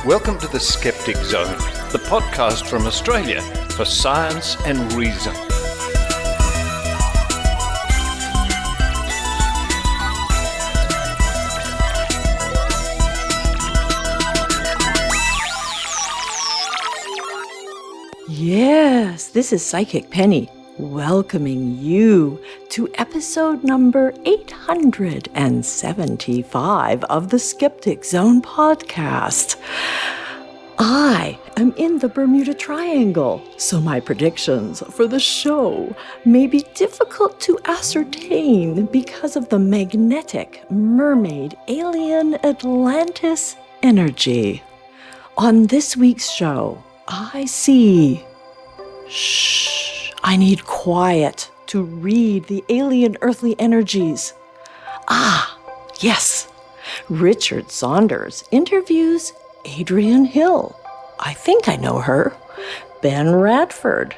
Welcome to the Skeptic Zone, the podcast from Australia for science and reason. Yes, this is Psychic Penny, welcoming you to episode number 875 of the Skeptic Zone podcast. I am in the Bermuda Triangle, so my predictions for the show may be difficult to ascertain because of the magnetic mermaid alien Atlantis energy. On this week's show, I see... Shh, I need quiet to read the alien earthly energies. Ah, yes. Richard Saunders interviews Adrienne Hill. I think I know her. Ben Radford,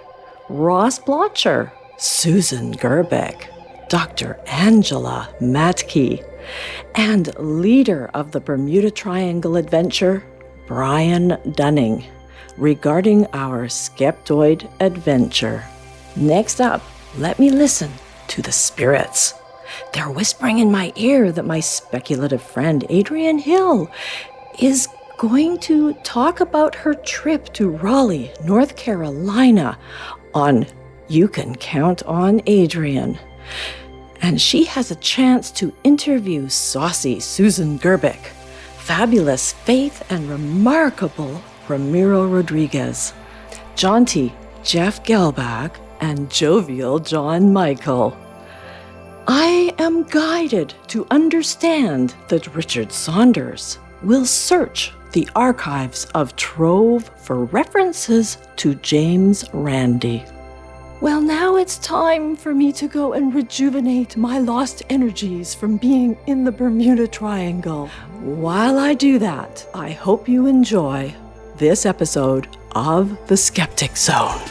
Ross Blocher, Susan Gerbic, Dr. Angela Mattke, and leader of the Bermuda Triangle adventure, Brian Dunning, regarding our Skeptoid adventure. Next up, let me listen to the spirits. They're whispering in my ear that my speculative friend Adrienne Hill is going to talk about her trip to Raleigh, North Carolina on You Can Count on Adrienne. And she has a chance to interview saucy Susan Gerbic, fabulous Faith, and remarkable Ramiro Rodriguez, jaunty Jeff Gehlbach, and jovial Jon Michael. I am guided to understand that Richard Saunders will search the archives of TROVE for references to James Randi. Well, now it's time for me to go and rejuvenate my lost energies from being in the Bermuda Triangle. While I do that, I hope you enjoy this episode of the Skeptic Zone.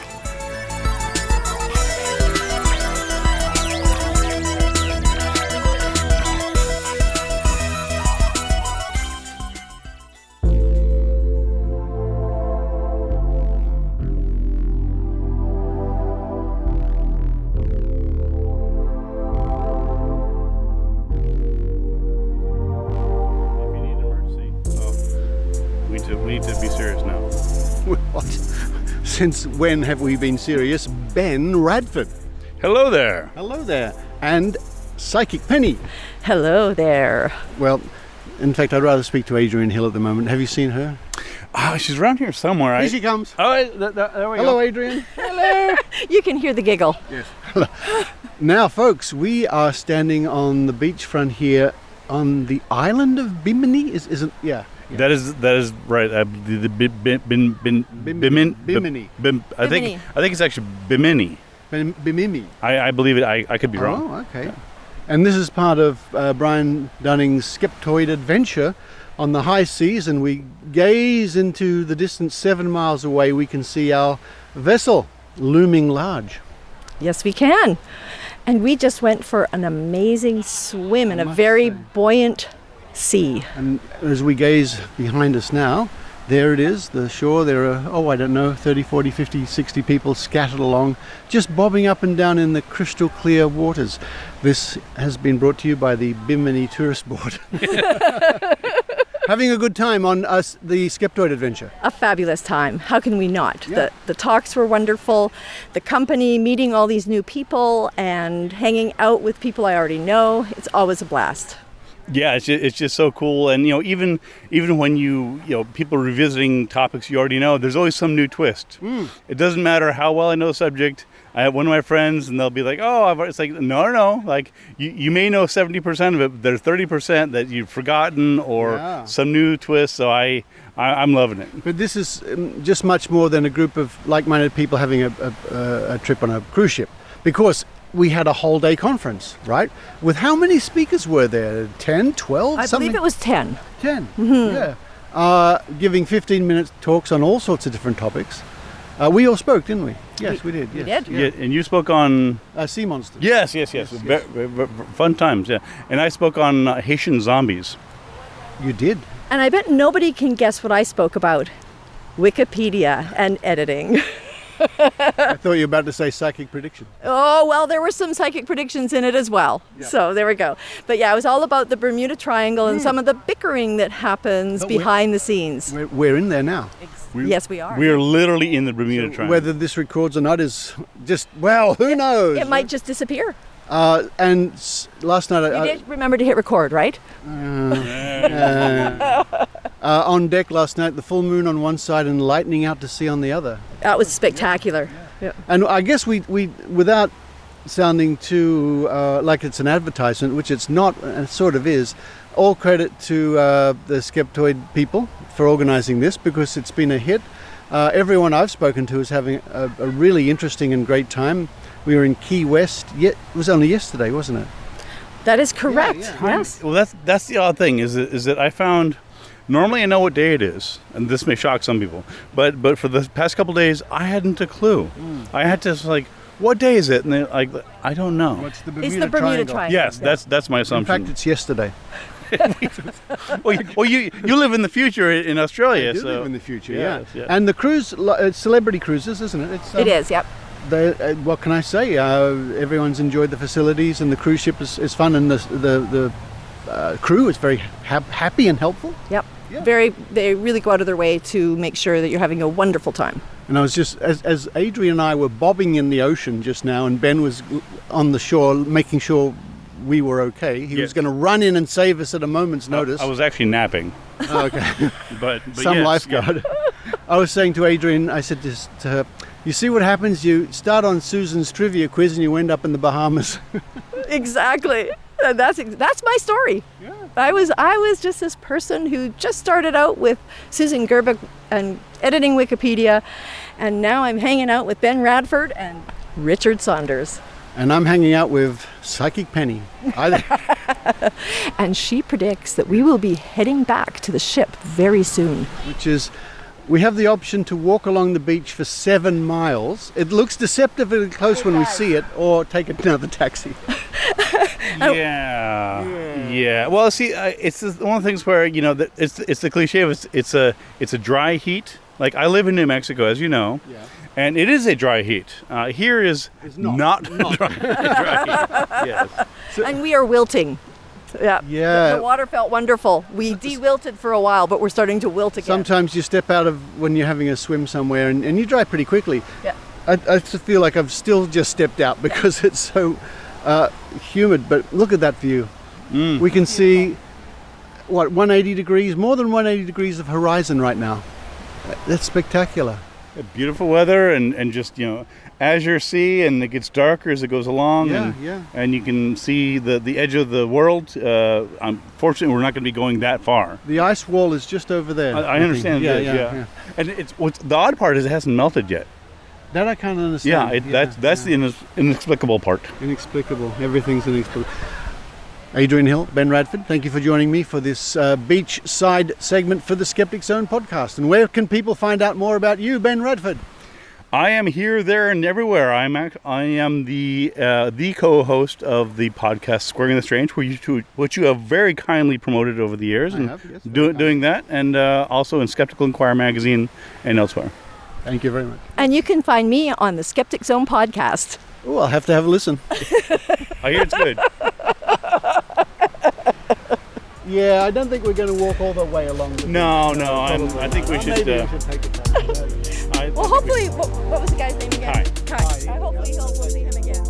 Since when have we been serious? Ben Radford. Hello there. Hello there. And Psychic Penny. Hello there. Well, in fact, I'd rather speak to Adrienne Hill at the moment. Have you seen her? Oh, she's around here somewhere. Here she comes. Oh, there we go. Hello, Adrienne. Hello. You can hear the giggle. Yes. Hello. Now, folks, we are standing on the beachfront here on the island of Bimini. Isn't? Yeah. That is right. Bimini. I think it's actually Bimini. Bimini. I believe it. I could be wrong. Oh, okay. Yeah. And this is part of Brian Dunning's Skeptoid adventure on the high seas, and we gaze into the distance 7 miles away. We can see our vessel looming large. Yes, we can. And we just went for an amazing swim in a very buoyant sea. And as we gaze behind us now, there it is, the shore. There are, 30, 40, 50, 60 people scattered along, just bobbing up and down in the crystal clear waters. This has been brought to you by the Bimini Tourist Board. Having a good time on the Skeptoid adventure. A fabulous time. How can we not? Yeah. The talks were wonderful. The company, meeting all these new people and hanging out with people I already know. It's always a blast. Yeah, it's just so cool. And even when people revisiting topics you already know, there's always some new twist. It doesn't matter how well I know the subject. I have one of my friends, and they'll be like, it's like, no. Like, you may know 70% of it, but there's 30% that you've forgotten or some new twist. So I'm loving it. But this is just much more than a group of like-minded people having a trip on a cruise ship. Because we had a whole day conference, right? With how many speakers were there? 10, 12? I believe it was 10. 10, Mm-hmm. yeah. Giving 15-minute talks on all sorts of different topics. We all spoke, didn't we? Yes, we did. Yes. We did? Yeah, and you spoke on... sea monsters. Yes. Very fun times, yeah. And I spoke on Haitian zombies. You did? And I bet nobody can guess what I spoke about. Wikipedia and editing. I thought you were about to say psychic prediction. Oh, well, there were some psychic predictions in it as well. Yeah. So there we go. But yeah, it was all about the Bermuda Triangle and some of the bickering that happens But behind the scenes. We're in there now. Yes, we are. We're literally in the Bermuda Triangle. Whether this records or not is just, well, who knows? It might just disappear. And last night, You did remember to hit record, right? on deck last night, the full moon on one side and lightning out to sea on the other. That was spectacular. Yeah. And I guess we without sounding too like it's an advertisement, which it's not, and it sort of is, all credit to the Skeptoid people for organizing this, because it's been a hit. Everyone I've spoken to is having a really interesting and great time. We were in Key West. It was only yesterday, wasn't it? That is correct. Yeah. Yes. Well, that's the odd thing is that I found. Normally, I know what day it is, and this may shock some people, but for the past couple days, I hadn't a clue. I had to like, what day is it? And they're like, I don't know. What's the It's the Bermuda Triangle. Yes, that's my In assumption. fact, it's yesterday. Well, you live in the future in Australia, I do so live in the future, Yes, yeah. yes. And the cruise, it's celebrity cruises, isn't it? It's, It is, yep. What can I say? Everyone's enjoyed the facilities, and the cruise ship is fun, and the crew is very happy and helpful. Yep. Yeah. They really go out of their way to make sure that you're having a wonderful time. And I was just, as Adrienne and I were bobbing in the ocean just now, and Ben was on the shore making sure we were okay. He was going to run in and save us at a moment's notice. I was actually napping, Oh, okay. but Some yes, lifeguard. I was saying to Adrienne, I said this to her, you see what happens? You start on Susan's trivia quiz and you end up in the Bahamas. Exactly. That's my story. Yeah. I was just this person who just started out with Susan Gerbic and editing Wikipedia, and now I'm hanging out with Ben Radford and Richard Saunders. And I'm hanging out with Psychic Penny. And she predicts that we will be heading back to the ship very soon. Which is, we have the option to walk along the beach for 7 miles. It looks deceptively close when we see it, or take another taxi. Yeah. Well, see, it's one of the things where it's the cliche of it's a dry heat. Like I live in New Mexico, as you know, and it is a dry heat. Here is not dry heat. Yes. And we are wilting. Yeah. The water felt wonderful. We de-wilted for a while, but we're starting to wilt again. Sometimes you step out of when you're having a swim somewhere and you dry pretty quickly. Yeah. I just feel like I've still just stepped out because it's so humid. But look at that view. We can see, 180 degrees, more than 180 degrees of horizon right now. That's spectacular. Beautiful weather and just, azure sea, and it gets darker as it goes along. And you can see the edge of the world. Unfortunately, we're not going to be going that far. The ice wall is just over there. I understand. Yeah. And what's the odd part is it hasn't melted yet. That I can't understand. That's the inexplicable part. Inexplicable. Everything's inexplicable. Adrienne Hill, Ben Radford, thank you for joining me for this beachside segment for the Skeptic Zone podcast. And where can people find out more about you, Ben Radford? I am here, there, and everywhere. I am the co-host of the podcast Squaring the Strange, which you have very kindly promoted over the years, doing that, and also in Skeptical Inquirer magazine and elsewhere. Thank you very much. And you can find me on the Skeptic Zone podcast. Oh, I'll have to have a listen. I hear it's good. Yeah, I don't think we're going to walk all the way along. No, I think we should. Maybe we should take it down. Well, hopefully, what was the guy's name again? Kai. Hopefully we'll see him again.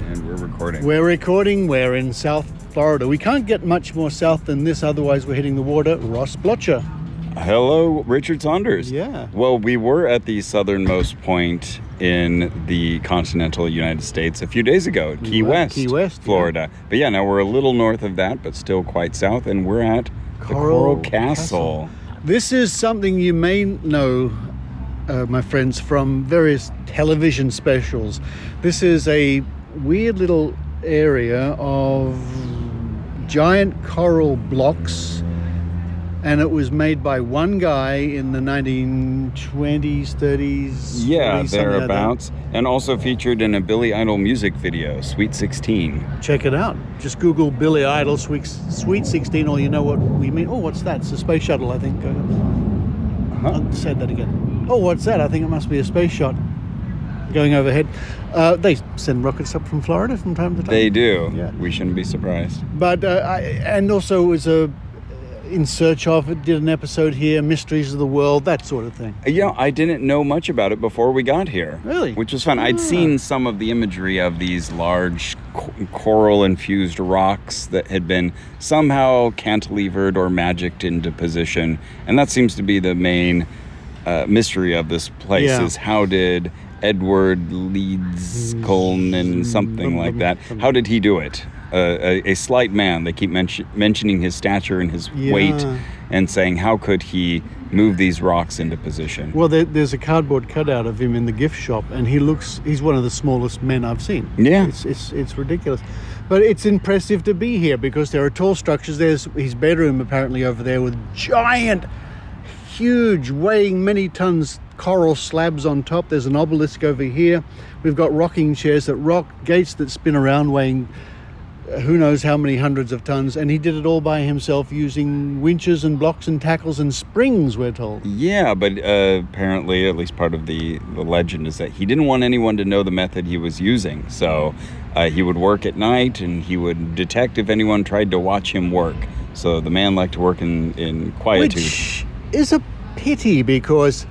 And we're recording. We're recording. We're in South Florida. We can't get much more south than this, otherwise we're hitting the water. Ross Blocher. Hello, Richard Saunders. Yeah. Well, we were at the southernmost point in the continental United States a few days ago, Key West, Florida. Yeah. But now we're a little north of that, but still quite south, and we're at the Coral Castle. This is something you may know, my friends, from various television specials. This is a weird little area of giant coral blocks, And it was made by one guy in the 1920s, 30s. Yeah, 40s, thereabouts. And also featured in a Billy Idol music video, Sweet 16. Check it out. Just Google Billy Idol, Sweet 16, or you know what we mean. Oh, what's that? It's a space shuttle, I think. I'll say that again. Oh, what's that? I think it must be a space shot going overhead. They send rockets up from Florida from time to time. They do. Yeah. We shouldn't be surprised. But, and also it was In Search Of, it did an episode here, Mysteries of the World, that sort of thing. I didn't know much about it before we got here. Really? Which was fun. I'd seen some of the imagery of these large coral-infused rocks that had been somehow cantilevered or magicked into position. And that seems to be the main mystery of this place, is how did Edward Leeds Colman, something like that, how did he do it? A slight man. They keep mentioning his stature and his weight and saying, how could he move these rocks into position? Well, there's a cardboard cutout of him in the gift shop, and he's one of the smallest men I've seen. Yeah. It's ridiculous. But it's impressive to be here because there are tall structures. There's his bedroom apparently over there with giant, huge, weighing many tons coral slabs on top. There's an obelisk over here. We've got rocking chairs that rock, gates that spin around weighing who knows how many hundreds of tons, and he did it all by himself using winches and blocks and tackles and springs, we're told. Yeah, but apparently, at least part of the legend is that he didn't want anyone to know the method he was using. So he would work at night, and he would detect if anyone tried to watch him work. So the man liked to work in quietude. Which is a pity, because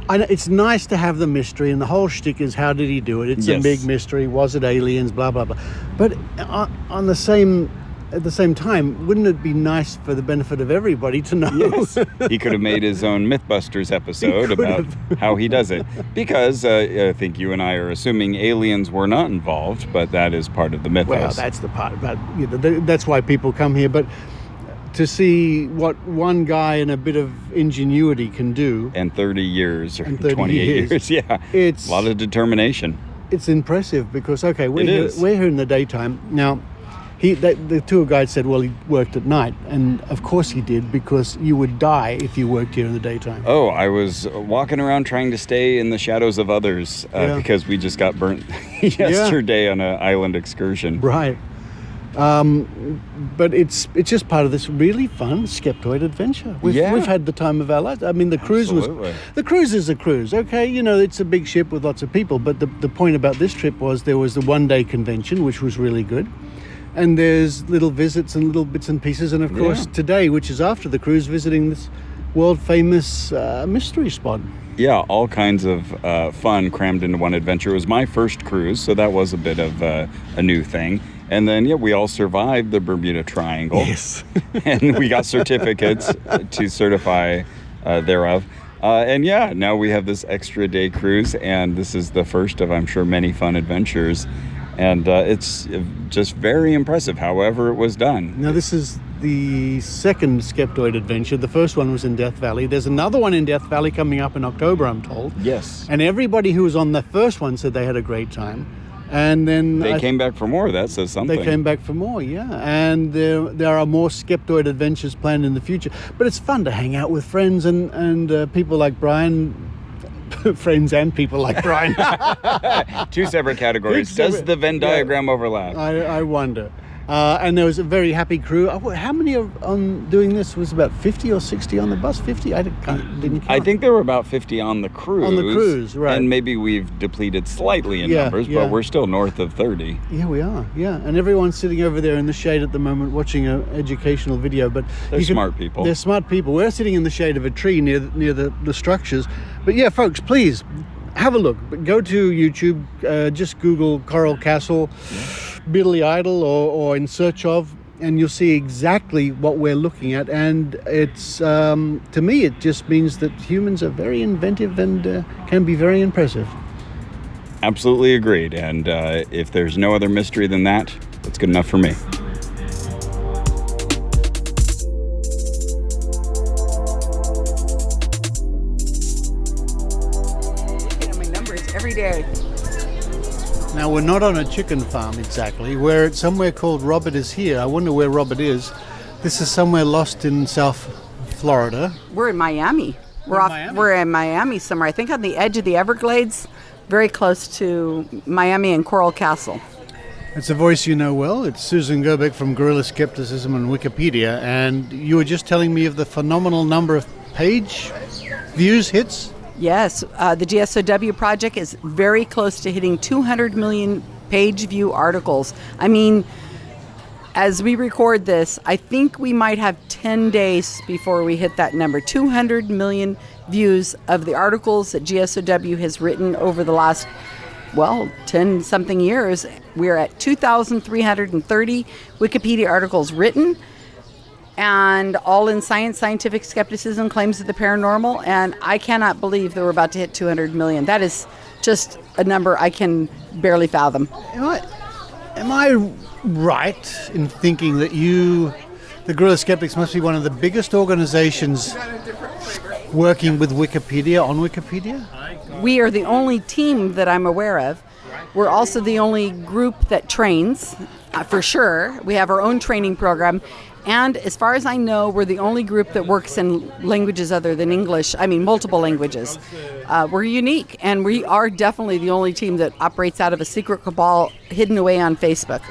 it's nice to have the mystery, and the whole shtick is how did he do it? It's a big mystery. Was it aliens? Blah blah blah. But at the same time, wouldn't it be nice for the benefit of everybody to know? Yes, he could have made his own MythBusters episode about how he does it. Because I think you and I are assuming aliens were not involved, but that is part of the mythos. Well, that's the part. But that's why people come here. But to see what one guy and a bit of ingenuity can do. And 30 years or 28 years. Yeah. It's a lot of determination. It's impressive because, okay, we're here in the daytime. Now, the tour guide said, well, he worked at night. And of course he did, because you would die if you worked here in the daytime. Oh, I was walking around trying to stay in the shadows of others because we just got burnt yesterday on an island excursion. Right. But it's just part of this really fun Skeptoid adventure. We've had the time of our lives. I mean, the cruise is a cruise. Okay, it's a big ship with lots of people. But the point about this trip was there was the one-day convention, which was really good. And there's little visits and little bits and pieces. And of course, today, which is after the cruise, visiting this world-famous mystery spot. Yeah, all kinds of fun crammed into one adventure. It was my first cruise, so that was a bit of a new thing. And then, we all survived the Bermuda Triangle. Yes. And we got certificates to certify thereof. And now we have this extra day cruise, and this is the first of, I'm sure, many fun adventures. And it's just very impressive, however it was done. Now, this is the second Skeptoid adventure. The first one was in Death Valley. There's another one in Death Valley coming up in October, I'm told. Yes. And everybody who was on the first one said they had a great time. And then they came back for more. That says something. They came back for more, And there are more Skeptoid adventures planned in the future. But it's fun to hang out with friends and people like Brian. Friends and people like Brian. Two separate categories. Does the Venn diagram overlap? I wonder. And there was a very happy crew. How many are on doing this? Was about 50 or 60 on the bus? 50? I didn't count. I think there were about 50 on the cruise. On the cruise, right. And maybe we've depleted slightly in numbers, but we're still north of 30. Yeah, we are. Yeah, and everyone's sitting over there in the shade at the moment watching an educational video. But they're smart people. They're smart people. We're sitting in the shade of a tree near the structures. But yeah, folks, please have a look. Go to YouTube. Just Google Coral Castle. Billy Idol or In Search Of, and you'll see exactly what we're looking at. And it's to me it just means that humans are very inventive and can be very impressive. Absolutely agreed. And if there's no other mystery than that, that's good enough for me. Getting my numbers every day. Now, we're not on a chicken farm exactly. We're at somewhere called Robert Is Here. I wonder where Robert is. This is somewhere lost in South Florida. We're in Miami. Miami? We're in Miami somewhere. I think on the edge of the Everglades, very close to Miami and Coral Castle. It's a voice you know well. It's Susan Gerbic from Guerrilla Skepticism and Wikipedia. And you were just telling me of the phenomenal number of page views, hits? Yes, the GSOW project is very close to hitting 200 million page view articles. I mean, as we record this, I think we might have 10 days before we hit that number. 200 million views of the articles that GSOW has written over the last 10-something years. We're at 2,330 Wikipedia articles written, and all in science, scientific skepticism, claims of the paranormal, and I cannot believe that we're about to hit 200 million. That is just a number I can barely fathom. Am I right in thinking that the Guerrilla Skeptics, must be one of the biggest organizations working with Wikipedia, on Wikipedia? We are the only team that I'm aware of. We're also the only group that trains, for sure. We have our own training program. And as far as I know, we're the only group that works in languages other than English. I mean, multiple languages. We're unique, and we are definitely the only team that operates out of a secret cabal hidden away on Facebook.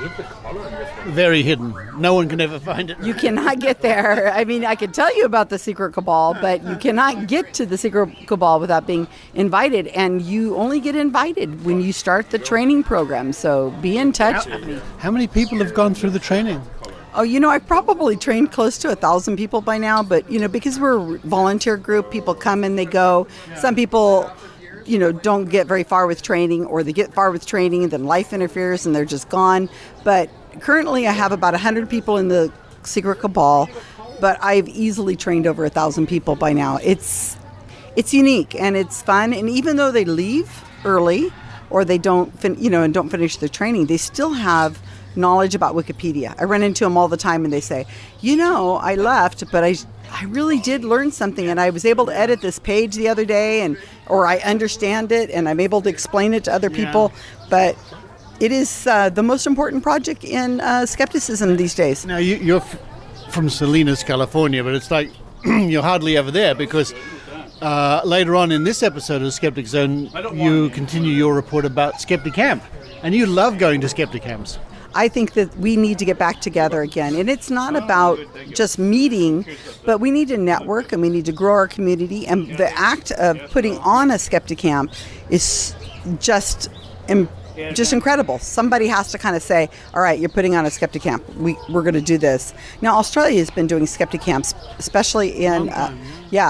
Very hidden. No one can ever find it. You cannot get there. I mean, I could tell you about the secret cabal, but you cannot get to the secret cabal without being invited. And you only get invited when you start the training program. So be in touch with me. How many people have gone through the training? Oh, I've probably trained close to 1,000 people by now, but, because we're a volunteer group, people come and they go. Some people, don't get very far with training, or they get far with training and then life interferes and they're just gone. But currently I have about 100 people in the secret cabal, but I've easily trained over 1,000 people by now. It's unique and it's fun. And even though they leave early or they don't finish their training, they still have knowledge about Wikipedia. I run into them all the time and they say, I left, but I really did learn something, and I was able to edit this page the other day, or I understand it and I'm able to explain it to other people. But it is the most important project in skepticism these days. Now, you're from Salinas, California, but it's like you're hardly ever there, because later on in this episode of Skeptic Zone, you continue your report about Skepticamp, and you love going to Skepticamps. I think that we need to get back together again. And it's not about just meeting, but we need to network and we need to grow our community. And the act of putting on a Skepticamp is just incredible. Somebody has to kind of say, all right, you're putting on a Skepticamp. We're going to do this. Now, Australia has been doing Skepticamps, especially in,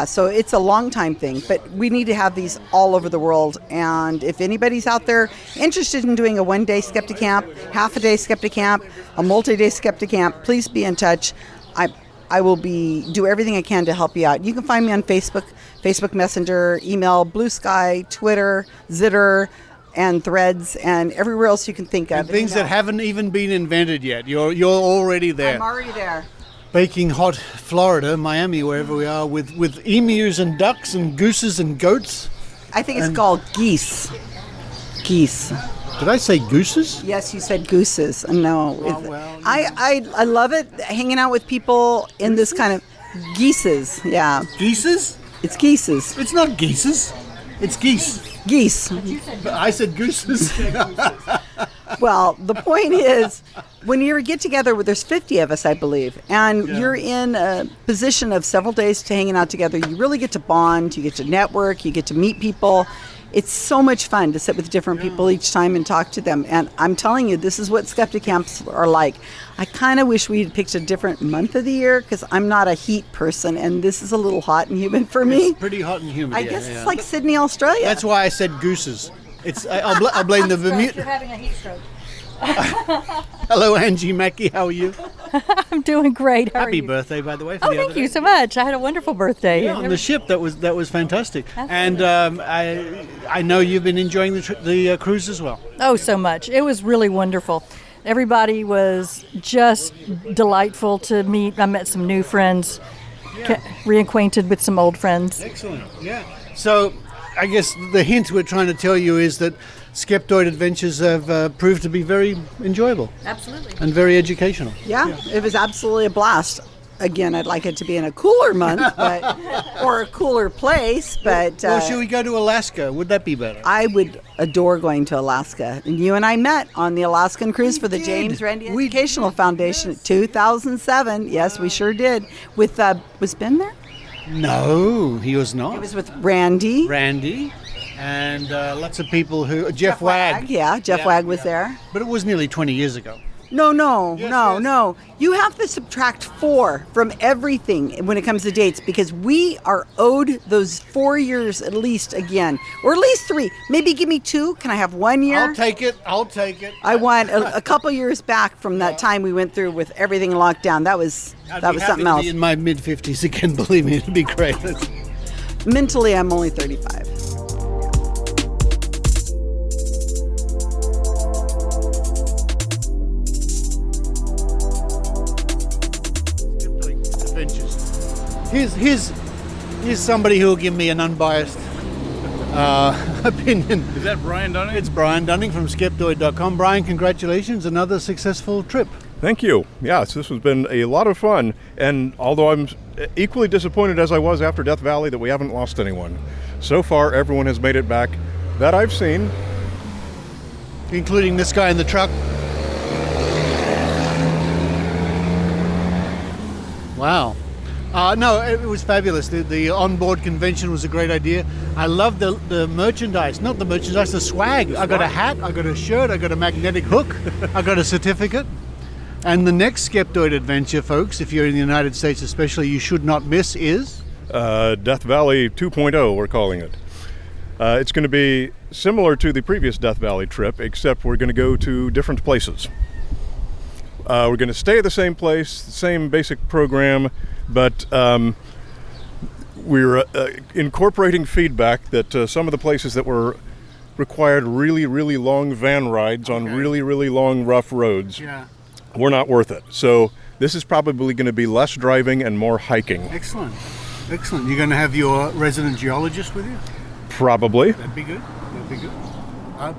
so it's a long time thing. But we need to have these all over the world. And if anybody's out there interested in doing a one-day Skepticamp, half-a-day Skepticamp, a multi-day Skepticamp, please be in touch. I will do everything I can to help you out. You can find me on Facebook Messenger, email, Blue Sky, Twitter, Zitter, and Threads, and everywhere else you can think of. And things that haven't even been invented yet. You're already there. I'm already there. Baking hot Florida, Miami, wherever we are, with emus and ducks and gooses and goats. I think it's called geese. Geese. Did I say gooses? Yes, you said gooses. No. I love it, hanging out with people in this kind of geeses. Yeah. Geeses? It's geeses. It's not geeses. It's geese. Geese. I said gooses. Well, the point is, when you get together, there's 50 of us, I believe, and you're in a position of several days to hanging out together. You really get to bond, you get to network, you get to meet people. It's so much fun to sit with different people each time and talk to them. And I'm telling you, this is what Skepticamps are like. I kind of wish we had picked a different month of the year, because I'm not a heat person, and this is a little hot and humid for me. It's pretty hot and humid. I guess it's like Sydney, Australia. That's why I said gooses. I'll blame the Bermuda. You're having a heat stroke. Hello, Angie Mattke. How are you? I'm doing great. How Happy are you? birthday, by the way. Oh, thank you so much. I had a wonderful birthday. Yeah, on the ship. That was fantastic. Absolutely. And I know you've been enjoying the cruise as well. Oh, so much. It was really wonderful. Everybody was just delightful to meet. I met some new friends, reacquainted with some old friends. Excellent. Yeah. So I guess the hint we're trying to tell you is that Skeptoid adventures have proved to be very enjoyable. Absolutely. And very educational. Yeah, it was absolutely a blast. Again, I'd like it to be in a cooler month, or a cooler place. But Well, should we go to Alaska? Would that be better? I would adore going to Alaska. And you and I met on the Alaskan cruise for the did. James Randi Educational Foundation in 2007. Yes, we sure did. With was Ben there? No, he was not. It was with Randy. Randy and lots of people who... Jeff Wagg. Yeah, Jeff Wagg was there. But it was nearly 20 years ago. No. Yes. You have to subtract 4 from everything when it comes to dates, because we are owed those 4 years at least again, or at least 3. Maybe give me 2. Can I have 1 year? I'll take it. I want a couple years back from that time we went through with everything locked down. That was something else. In my mid-50s again, believe me, it'd be great. Mentally, I'm only 35. Here's somebody who will give me an unbiased opinion. Is that Brian Dunning? It's Brian Dunning from Skeptoid.com. Brian, congratulations, another successful trip. Thank you. Yes, this has been a lot of fun, and although I'm equally disappointed as I was after Death Valley that we haven't lost anyone, so far everyone has made it back that I've seen. Including this guy in the truck. Wow. No, it was fabulous. The onboard convention was a great idea. I love the merchandise, not the merchandise, the swag. I got a hat, I got a shirt, I got a magnetic hook, I got a certificate. And the next Skeptoid adventure, folks, if you're in the United States especially, you should not miss is... Death Valley 2.0, we're calling it. It's going to be similar to the previous Death Valley trip, except we're going to go to different places. We're going to stay at the same place, the same basic program, but we're incorporating feedback that some of the places that were required really, really long van rides on really, really long, rough roads were not worth it. So this is probably going to be less driving and more hiking. Excellent. You're going to have your resident geologist with you? Probably. That'd be good.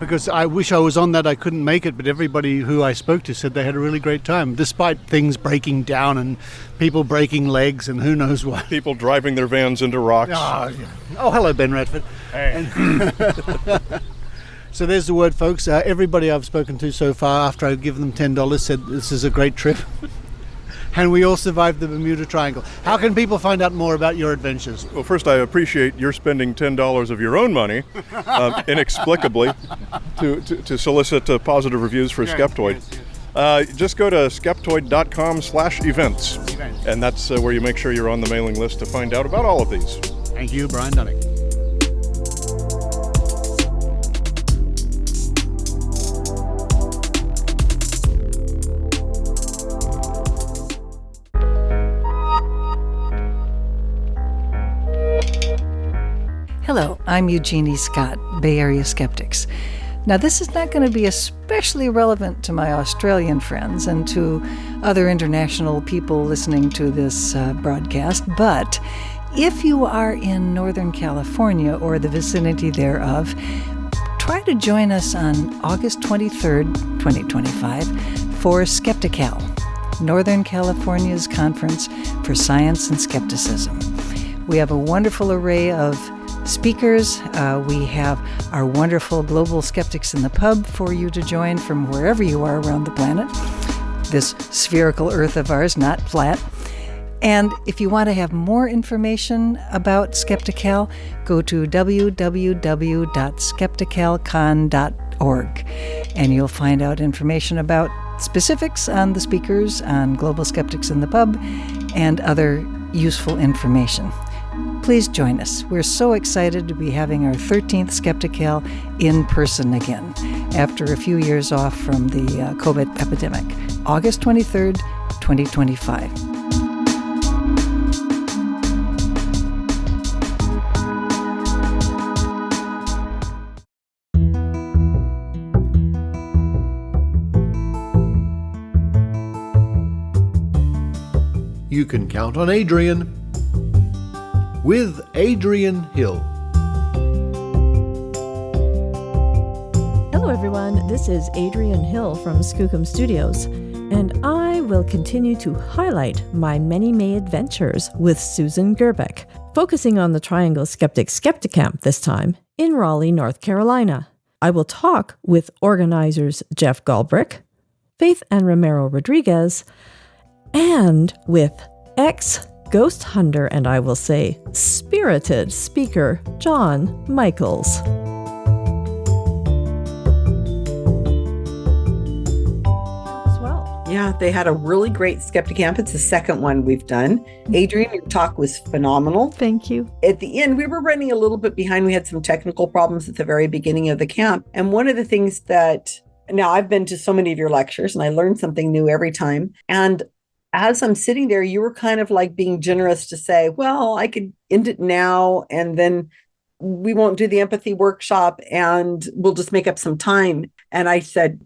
Because I wish I was on that, I couldn't make it, but everybody who I spoke to said they had a really great time, despite things breaking down and people breaking legs and who knows what. People driving their vans into rocks. Oh, hello, Ben Radford. Hey. So there's the word, folks. Everybody I've spoken to so far, after I've given them $10, said this is a great trip. And we all survived the Bermuda Triangle. How can people find out more about your adventures? Well, first, I appreciate your spending $10 of your own money, inexplicably, to solicit positive reviews for Skeptoid. Just go to skeptoid.com/events, and that's where you make sure you're on the mailing list to find out about all of these. Thank you, Brian Dunning. Hello, I'm Eugenie Scott, Bay Area Skeptics. Now, this is not going to be especially relevant to my Australian friends and to other international people listening to this broadcast, but if you are in Northern California or the vicinity thereof, try to join us on August 23rd, 2025 for Skeptical, Northern California's Conference for Science and Skepticism. We have a wonderful array of speakers. We have our wonderful Global Skeptics in the Pub for you to join from wherever you are around the planet. This spherical Earth of ours, not flat. And if you want to have more information about Skeptical, go to www.skepticalcon.org, and you'll find out information about specifics on the speakers, on Global Skeptics in the Pub, and other useful information. Please join us. We're so excited to be having our 13th Skeptical in person again, after a few years off from the COVID epidemic. August 23rd, 2025. You can count on Adrienne with Adrienne Hill. Hello everyone, this is Adrienne Hill from Skookum Studios. And I will continue to highlight my many May adventures with Susan Gerbic, focusing on the Triangle Skeptics Skepticamp this time in Raleigh, North Carolina. I will talk with organizers Jeff Gehlbach, Faith and Ramiro Rodriguez, and with ex-ghost hunter and I will say spirited speaker Jon Michael. Yeah, they had a really great Skepticamp. It's the second one we've done. Adrienne, your talk was phenomenal. Thank you. At the end, we were running a little bit behind. We had some technical problems at the very beginning of the camp. And one of the things that, now I've been to so many of your lectures and I learned something new every time. And as I'm sitting there, you were kind of like being generous to say, well, I could end it now and then we won't do the empathy workshop and we'll just make up some time. And I said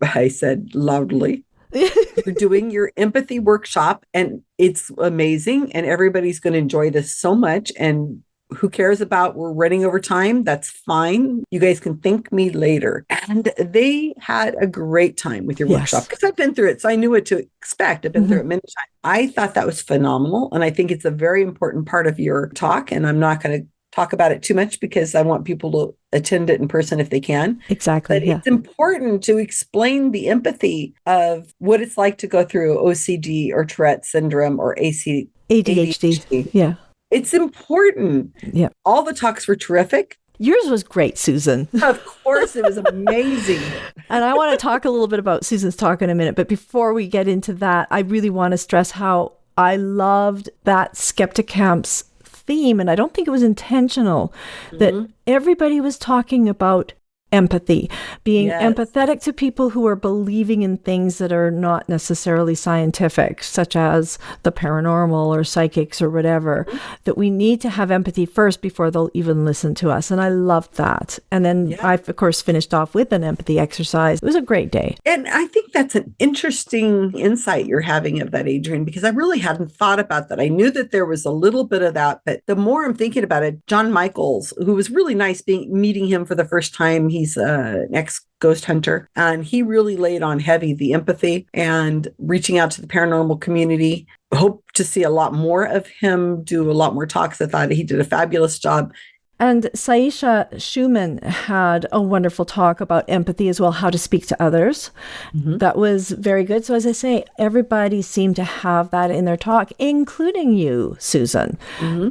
loudly, you're doing your empathy workshop and it's amazing and everybody's going to enjoy this so much. And who cares about we're running over time? That's fine. You guys can thank me later. And they had a great time with your workshop because I've been through it. So I knew what to expect. I've been through it many times. I thought that was phenomenal. And I think it's a very important part of your talk. And I'm not going to talk about it too much because I want people to attend it in person if they can. Exactly. But it's important to explain the empathy of what it's like to go through OCD or Tourette syndrome or ADHD. Yeah. It's important. Yeah. All the talks were terrific. Yours was great, Susan. Of course, it was amazing. And I want to talk a little bit about Susan's talk in a minute. But before we get into that, I really want to stress how I loved that Skepticamp's theme, and I don't think it was intentional, that everybody was talking about empathy, being empathetic to people who are believing in things that are not necessarily scientific, such as the paranormal or psychics or whatever, that we need to have empathy first before they'll even listen to us. And I loved that. And then I, of course, finished off with an empathy exercise. It was a great day. And I think that's an interesting insight you're having of that, Adrienne, because I really hadn't thought about that. I knew that there was a little bit of that, but the more I'm thinking about it, Jon Michael, who was really nice meeting him for the first time, he's an ex-ghost hunter, and he really laid on heavy the empathy and reaching out to the paranormal community. Hope to see a lot more of him, do a lot more talks. I thought he did a fabulous job. And Saisha Schumann had a wonderful talk about empathy as well, how to speak to others. That was very good. So as I say, everybody seemed to have that in their talk, including you, Susan,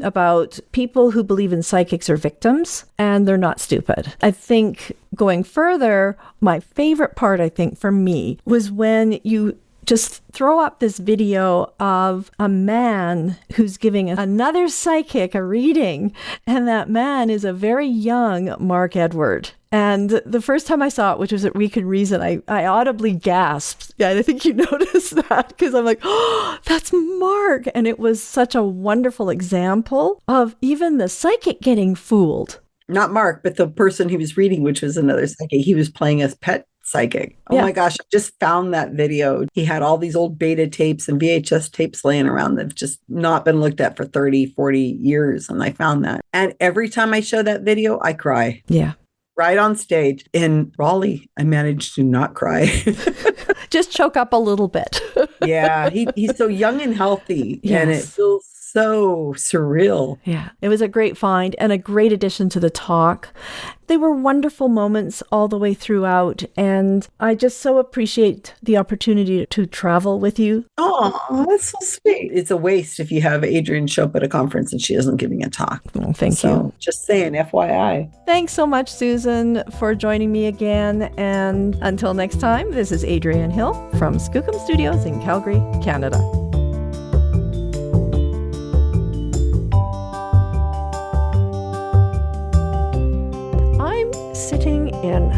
about people who believe in psychics are victims and they're not stupid. I think going further, my favorite part, I think, for me was when you just throw up this video of a man who's giving another psychic a reading, and that man is a very young Mark Edward. And the first time I saw it, which was at Week in Reason, I audibly gasped. Yeah, I think you noticed that because I'm like, oh, that's Mark. And it was such a wonderful example of even the psychic getting fooled. Not Mark, but the person he was reading, which was another psychic. He was playing a pet psychic. Oh my gosh, I just found that video. He had all these old beta tapes and VHS tapes laying around that have just not been looked at for 30, 40 years. And I found that. And every time I show that video, I cry. Yeah. Right on stage. In Raleigh, I managed to not cry. Just choke up a little bit. Yeah, he's so young and healthy. Yes. And it feels so surreal. Yeah, it was a great find and a great addition to the talk. They were wonderful moments all the way throughout, and I just so appreciate the opportunity to travel with you. Oh, that's so sweet. It's a waste if you have Adrienne show up at a conference and she isn't giving a talk. Oh, thank you. Just saying, FYI. Thanks so much, Susan, for joining me again. And until next time, this is Adrienne Hill from Skookum Studios in Calgary, Canada. Sitting in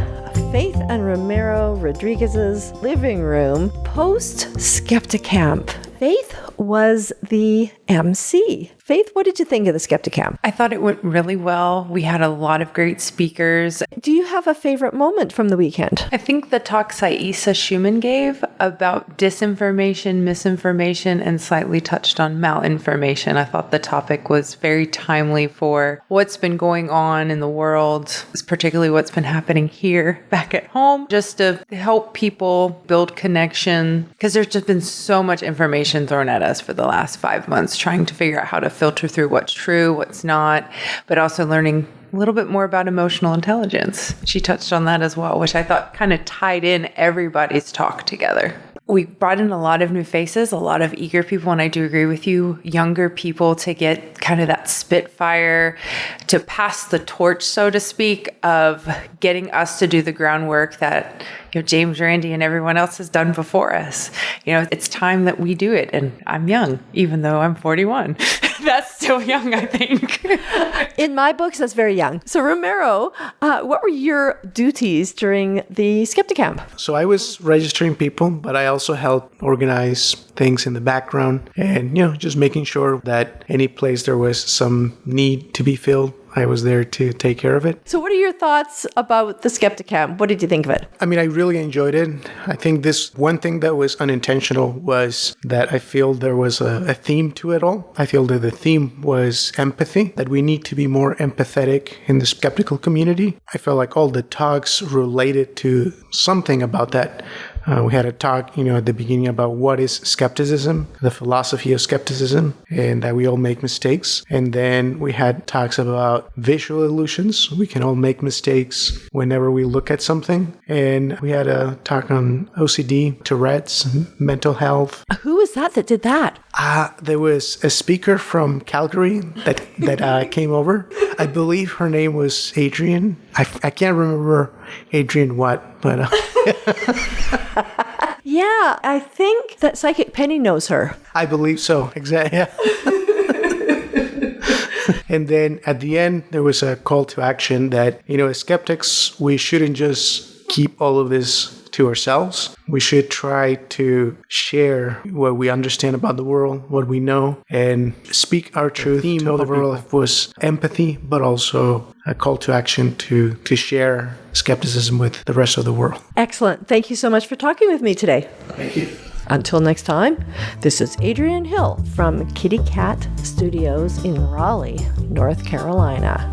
Faith and Ramiro Rodriguez's living room post Skepticamp. Faith was the MC. Faith, what did you think of the Skepticamp? I thought it went really well. We had a lot of great speakers. Do you have a favorite moment from the weekend? I think the talk Saisa Schumann gave about disinformation, misinformation, and slightly touched on malinformation. I thought the topic was very timely for what's been going on in the world, particularly what's been happening here back at home, just to help people build connection, because there's just been so much information thrown at us for the last 5 months, trying to figure out how to filter through what's true, what's not, but also learning a little bit more about emotional intelligence. She touched on that as well, which I thought kind of tied in everybody's talk together. We brought in a lot of new faces, a lot of eager people, and I do agree with you, younger people to get kind of that spitfire, to pass the torch, so to speak, of getting us to do the groundwork that James Randi and everyone else has done before us. It's time that we do it, and I'm young, even though I'm 41. That's still young, I think. In my books, that's very young. So Ramiro, what were your duties during the Skepticamp? So I was registering people, but I also helped organize things in the background and, just making sure that any place there was some need to be filled, I was there to take care of it. So what are your thoughts about the Skepticamp? What did you think of it? I mean, I really enjoyed it. I think this one thing that was unintentional was that I feel there was a theme to it all. I feel that the theme was empathy, that we need to be more empathetic in the skeptical community. I felt like all the talks related to something about that. We had a talk, at the beginning about what is skepticism, the philosophy of skepticism, and that we all make mistakes. And then we had talks about visual illusions. We can all make mistakes whenever we look at something. And we had a talk on OCD, Tourette's, mental health. Who was that did that? There was a speaker from Calgary that came over. I believe her name was Adrienne. I can't remember Adrienne what, but... Yeah, I think that Psychic Penny knows her. I believe so, exactly. Yeah. And then at the end, there was a call to action that, as skeptics, we shouldn't just keep all of this to ourselves. We should try to share what we understand about the world, what we know, and speak our truth. The theme overall was empathy, but also a call to action to share skepticism with the rest of the world. Excellent. Thank you so much for talking with me today. Thank you. Until next time, this is Adrienne Hill from Kitty Cat Studios in Raleigh, North Carolina.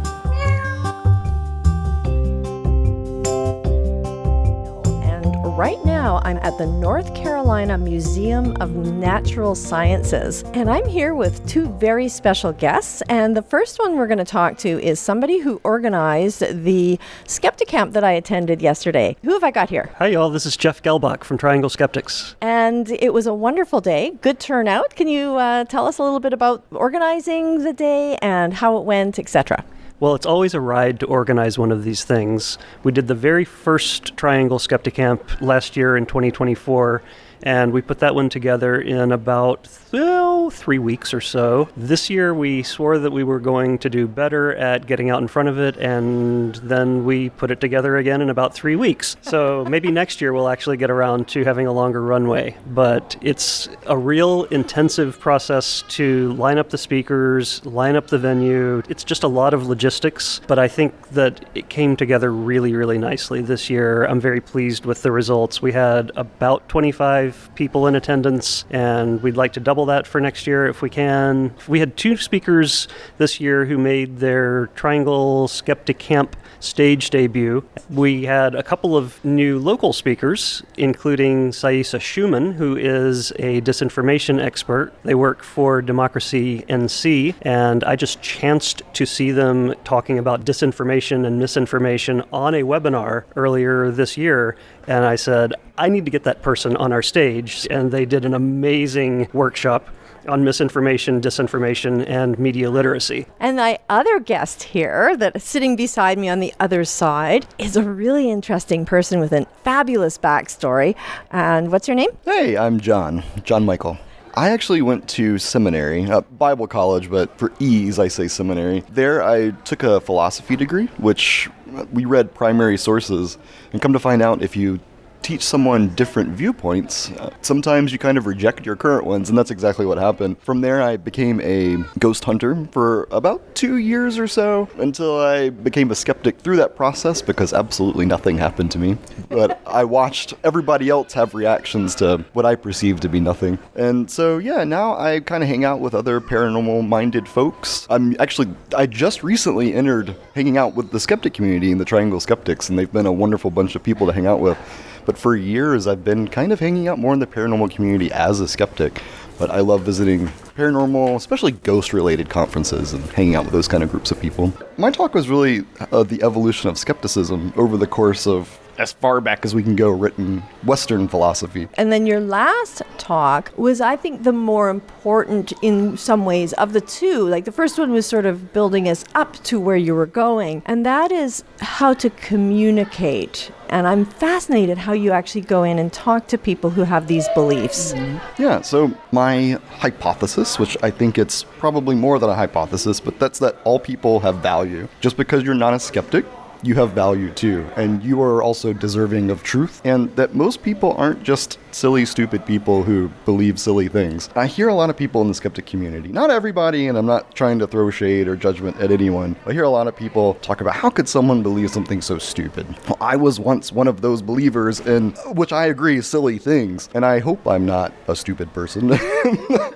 Right now, I'm at the North Carolina Museum of Natural Sciences, and I'm here with two very special guests. And the first one we're going to talk to is somebody who organized the Skepticamp that I attended yesterday. Who have I got here? Hi, y'all. This is Jeff Gehlbach from Triangle Skeptics. And it was a wonderful day. Good turnout. Can you tell us a little bit about organizing the day and how it went, etc.? Well, it's always a ride to organize one of these things. We did the very first Triangle Skepticamp last year in 2024, and we put that one together in about 3 weeks or so. This year we swore that we were going to do better at getting out in front of it, and then we put it together again in about 3 weeks. So maybe next year we'll actually get around to having a longer runway. But it's a real intensive process to line up the speakers, line up the venue. It's just a lot of logistics, but I think that it came together really, really nicely this year. I'm very pleased with the results. We had about 25 people in attendance, and we'd like to double that for next year if we can. We had 2 speakers this year who made their Triangle Skepticamp stage debut. We had a couple of new local speakers, including Saisa Schumann, who is a disinformation expert. They work for Democracy NC, and I just chanced to see them talking about disinformation and misinformation on a webinar earlier this year, and I said, I need to get that person on our stage, and they did an amazing workshop on misinformation, disinformation, and media literacy. And my other guest here, that is sitting beside me on the other side, is a really interesting person with a fabulous backstory. And what's your name? Hey, I'm Jon Michael. I actually went to seminary, Bible college, but for ease, I say seminary. There, I took a philosophy degree, which we read primary sources, and come to find out if you teach someone different viewpoints, sometimes you kind of reject your current ones, and that's exactly what happened. From there, I became a ghost hunter for about 2 years or so, until I became a skeptic through that process, because absolutely nothing happened to me. But I watched everybody else have reactions to what I perceived to be nothing. And so, yeah, now I kind of hang out with other paranormal-minded folks. I just recently entered hanging out with the skeptic community in the Triangle Skeptics, and they've been a wonderful bunch of people to hang out with. But for years, I've been kind of hanging out more in the paranormal community as a skeptic. But I love visiting paranormal, especially ghost-related conferences and hanging out with those kind of groups of people. My talk was really the evolution of skepticism over the course of, as far back as we can go, written Western philosophy. And then your last talk was, I think, the more important in some ways of the two. Like the first one was sort of building us up to where you were going, and that is how to communicate. And I'm fascinated how you actually go in and talk to people who have these beliefs. Yeah, so my hypothesis, which I think it's probably more than a hypothesis, but that's that all people have value. Just because you're not a skeptic, you have value too, and you are also deserving of truth, and that most people aren't just silly, stupid people who believe silly things. I hear a lot of people in the skeptic community, not everybody, and I'm not trying to throw shade or judgment at anyone. I hear a lot of people talk about how could someone believe something so stupid? Well, I was once one of those believers in, which I agree, silly things, and I hope I'm not a stupid person.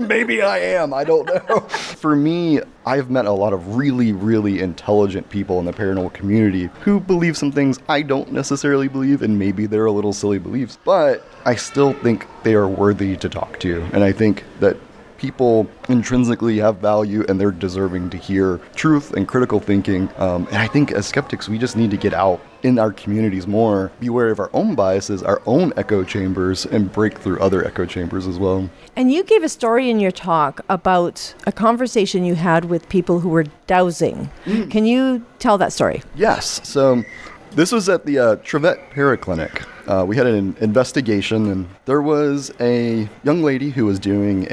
Maybe I am, I don't know. For me, I've met a lot of really, really intelligent people in the paranormal community who believe some things I don't necessarily believe, and maybe they're a little silly beliefs, but I still think they are worthy to talk to. And I think that people intrinsically have value and they're deserving to hear truth and critical thinking. And I think as skeptics, we just need to get out in our communities more, be aware of our own biases, our own echo chambers, and break through other echo chambers as well. And you gave a story in your talk about a conversation you had with people who were dowsing. Can you tell that story? Yes. So this was at the TROVE Paraclinic. We had an investigation, and there was a young lady who was doing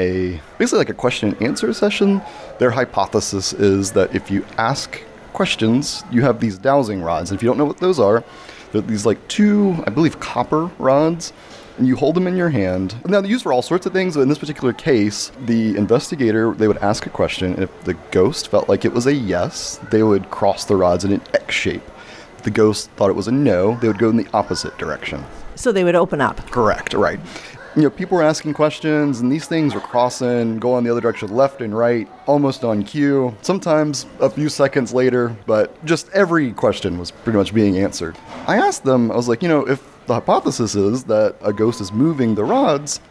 basically like a question and answer session. Their hypothesis is that if you ask questions, you have these dowsing rods. And if you don't know what those are, they're these like two, I believe, copper rods, and you hold them in your hand. Now, they're used for all sorts of things, but in this particular case, the investigator, they would ask a question, and if the ghost felt like it was a yes, they would cross the rods in an X shape. If the ghost thought it was a no, they would go in the opposite direction. So they would open up. Correct, right. You know, people were asking questions, and these things were crossing, going the other direction, left and right, almost on cue, sometimes a few seconds later, but just every question was pretty much being answered. I asked them, I was like, if the hypothesis is that a ghost is moving the rods,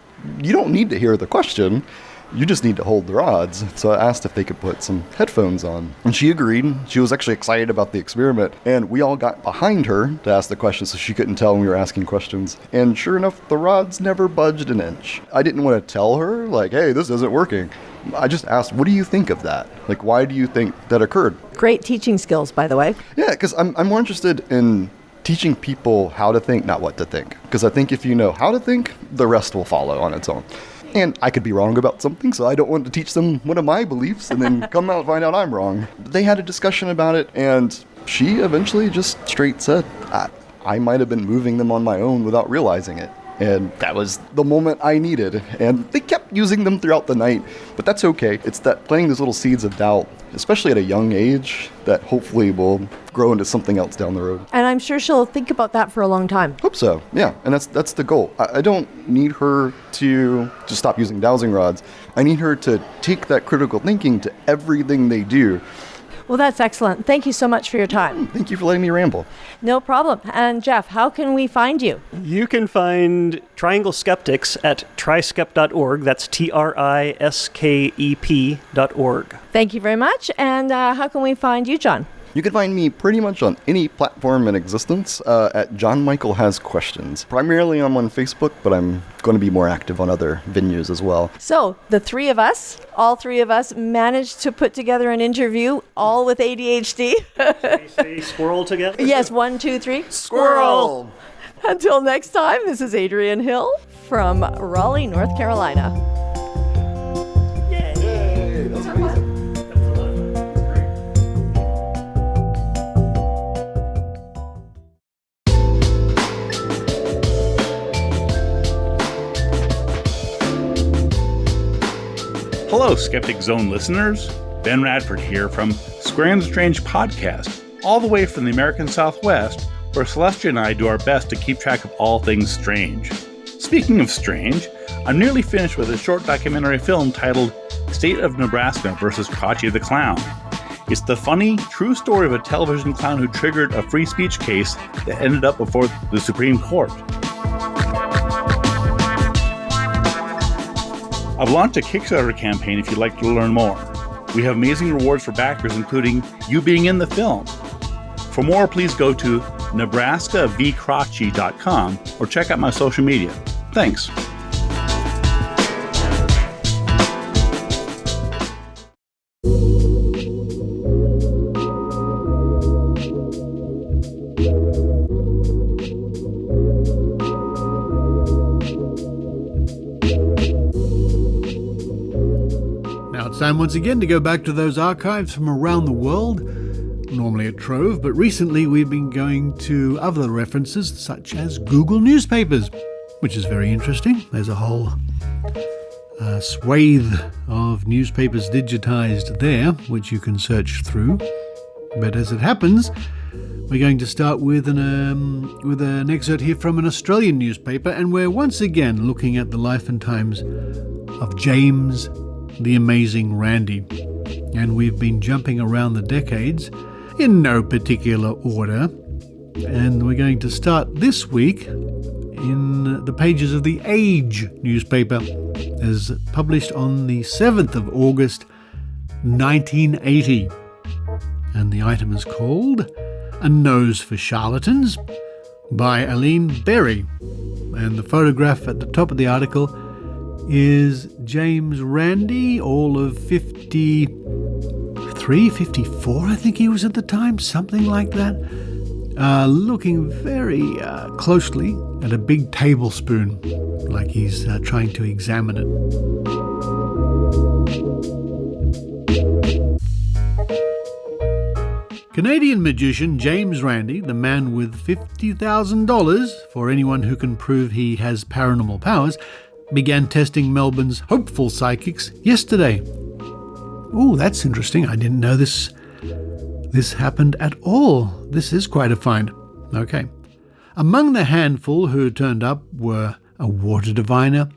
you don't need to hear the question. You just need to hold the rods. So I asked if they could put some headphones on. And she agreed. She was actually excited about the experiment. And we all got behind her to ask the questions so she couldn't tell when we were asking questions. And sure enough, the rods never budged an inch. I didn't want to tell her, like, hey, this isn't working. I just asked, what do you think of that? Like, why do you think that occurred? Great teaching skills, by the way. Yeah, because I'm more interested in teaching people how to think, not what to think. Because I think if you know how to think, the rest will follow on its own. And I could be wrong about something, so I don't want to teach them one of my beliefs and then come out and find out I'm wrong. They had a discussion about it, and she eventually just straight said, I might have been moving them on my own without realizing it. And that was the moment I needed. And they kept using them throughout the night, but that's okay. It's that planting those little seeds of doubt, especially at a young age, that hopefully will grow into something else down the road. And I'm sure she'll think about that for a long time. Hope so, yeah. And that's the goal. I don't need her to just stop using dowsing rods. I need her to take that critical thinking to everything they do. Well, that's excellent. Thank you so much for your time. Thank you for letting me ramble. No problem. And Jeff, how can we find you? You can find Triangle Skeptics at triskept.org. That's triskep.org. Thank you very much. And how can we find you, Jon? You can find me pretty much on any platform in existence at Jon Michael Has Questions. Primarily I'm on Facebook, but I'm going to be more active on other venues as well. So the three of us, all three of us, managed to put together an interview, all with ADHD. Should we say squirrel together? Yes, 1, 2, 3. Squirrel! Until next time, this is Adrienne Hill from Raleigh, North Carolina. Yay! That's amazing. Hello, Skeptic Zone listeners. Ben Radford here from Square and Strange podcast, all the way from the American Southwest, where Celestia and I do our best to keep track of all things strange. Speaking of strange, I'm nearly finished with a short documentary film titled State of Nebraska vs. Crotchy the Clown. It's the funny, true story of a television clown who triggered a free speech case that ended up before the Supreme Court. I've launched a Kickstarter campaign if you'd like to learn more. We have amazing rewards for backers, including you being in the film. For more, please go to nebraskavcrotchy.com or check out my social media. Thanks. Time once again to go back to those archives from around the world, normally at Trove, but recently we've been going to other references such as Google Newspapers, which is very interesting. There's a whole swathe of newspapers digitized there, which you can search through. But as it happens, we're going to start with an excerpt here from an Australian newspaper, and we're once again looking at the life and times of James the Amazing Randi. And we've been jumping around the decades in no particular order. And we're going to start this week in the pages of the Age newspaper, as published on the 7th of August, 1980. And the item is called A Nose for Charlatans by Aline Berry. And the photograph at the top of the article is James Randi, all of 53, 54, I think he was at the time, something like that, looking very closely at a big tablespoon, like he's trying to examine it. Canadian magician James Randi, the man with $50,000 for anyone who can prove he has paranormal powers, began testing Melbourne's hopeful psychics yesterday. Oh, that's interesting. I didn't know this happened at all. This is quite a find. Okay. Among the handful who turned up were a water diviner,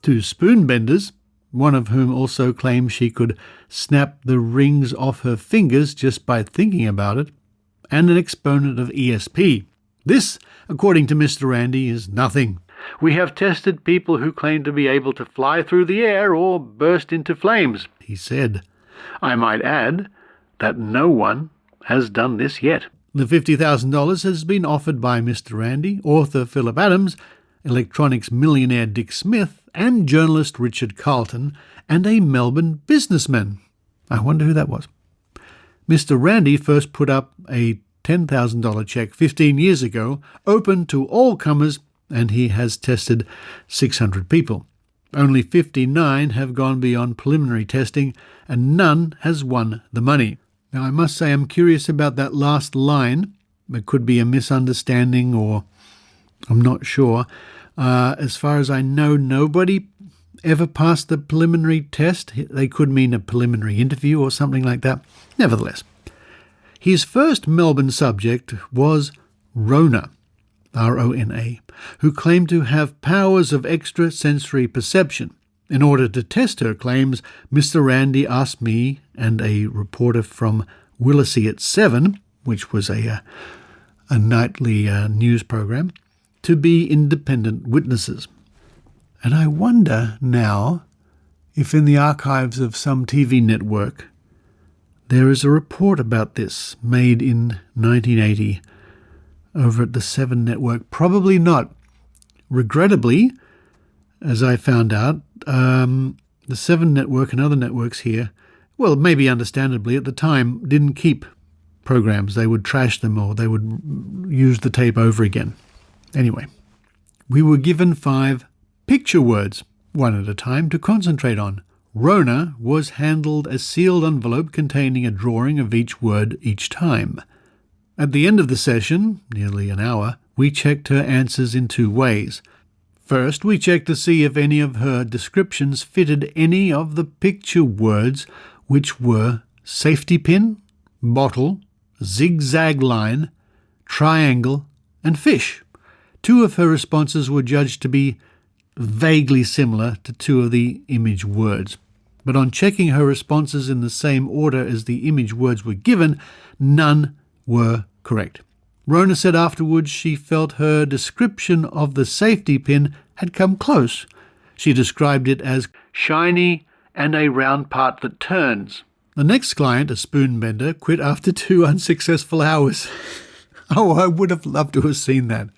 2 spoon benders, one of whom also claimed she could snap the rings off her fingers just by thinking about it, and an exponent of ESP. This, according to Mr. Randi, is nothing. We have tested people who claim to be able to fly through the air or burst into flames, he said. I might add that no one has done this yet. The $50,000 has been offered by Mr. Randi, author Philip Adams, electronics millionaire Dick Smith, and journalist Richard Carlton, and a Melbourne businessman. I wonder who that was. Mr. Randi first put up a $10,000 check 15 years ago, open to all comers, and he has tested 600 people. Only 59 have gone beyond preliminary testing, and none has won the money. Now, I must say I'm curious about that last line. It could be a misunderstanding, or I'm not sure. As far as I know, nobody ever passed the preliminary test. They could mean a preliminary interview or something like that. Nevertheless, his first Melbourne subject was Rona, R-O-N-A, who claimed to have powers of extrasensory perception. In order to test her claims, Mr. Randi asked me and a reporter from Willacy at 7, which was a nightly news program, to be independent witnesses. And I wonder now if in the archives of some TV network there is a report about this made in 1980 over at the 7 network. Probably not. Regrettably, as I found out, the 7 network and other networks here, well, maybe understandably, at the time didn't keep programs. They would trash them or they would use the tape over again. Anyway, we were given 5 picture words, one at a time, to concentrate on. Rona was handled a sealed envelope containing a drawing of each word each time. At the end of the session, nearly an hour, we checked her answers in 2 ways. First, we checked to see if any of her descriptions fitted any of the picture words, which were safety pin, bottle, zigzag line, triangle, and fish. 2 of her responses were judged to be vaguely similar to 2 of the image words. But on checking her responses in the same order as the image words were given, none were correct. Rona said afterwards she felt her description of the safety pin had come close. She described it as shiny and a round part that turns. The next client, a spoon bender, quit after 2 unsuccessful hours. Oh, I would have loved to have seen that.